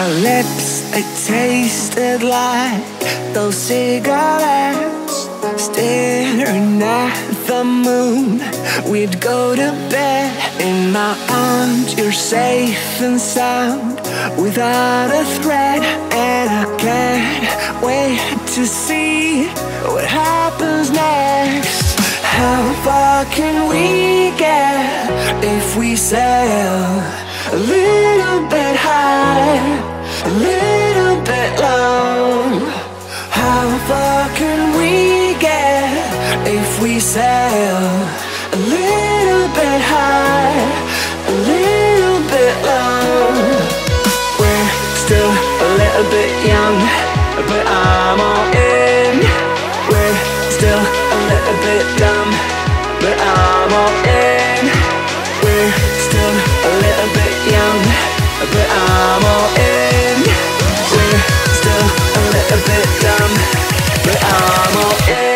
Our lips, they tasted like those cigarettes. Staring at the moon, we'd go to bed. In my arms, you're safe and sound, without a threat. And I can't wait to see what happens next. How far can we get if we sail a little bit high, a little bit low? How far can we get if we sail a little bit high, a little bit low? We're still a little bit young, but I'm all in. We're still a little bit dumb, but I'm all in. We're still a little bit young, but I'm all in. We're still a little bit dumb, but I'm all in.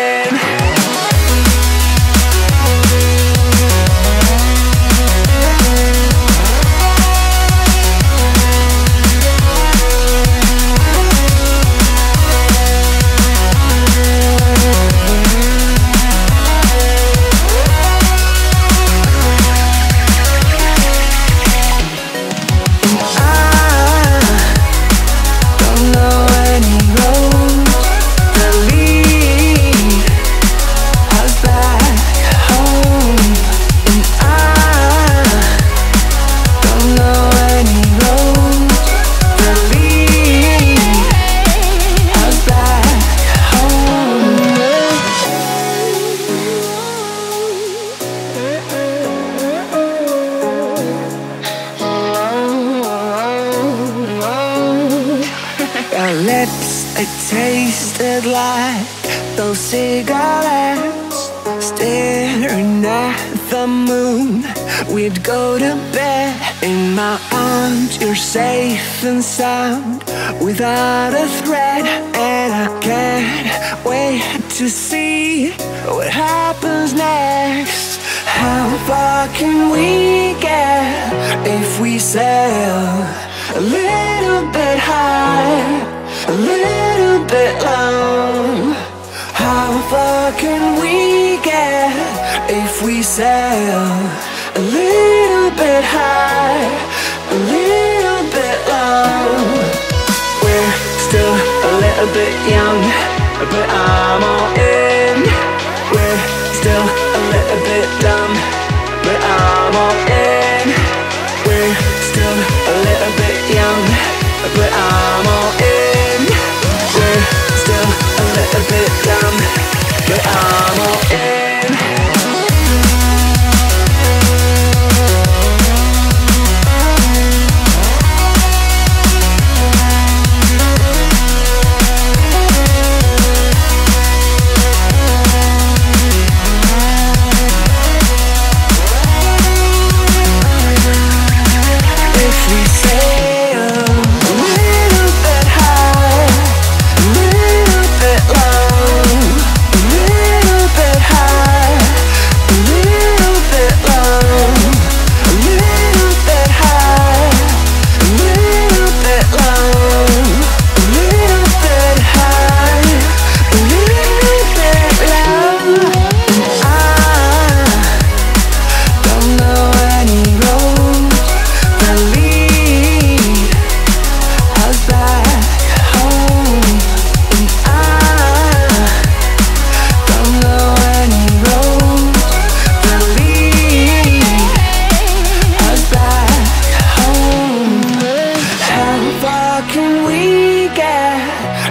Our lips, they tasted like those cigarettes. Staring at the moon, we'd go to bed. In my arms, you're safe and sound, without a threat. And I can't wait to see what happens next. How far can we get if we sail a little bit high, a little bit low? How far can we get if we sail a little bit high, a little bit low? We're still a little bit young, but I'm all in. We're still a little bit dumb, but I'm all in. We're still a little bit young, but I'm all in. We're still a little bit dumb, but I'm all in.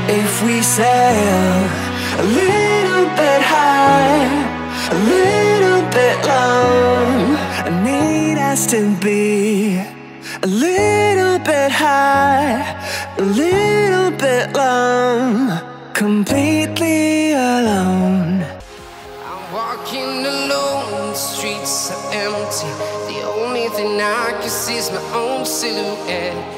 If we sail a little bit high, a little bit low, I need us to be a little bit high, a little bit low, completely alone. I'm walking alone, the streets are empty. The only thing I can see is my own silhouette.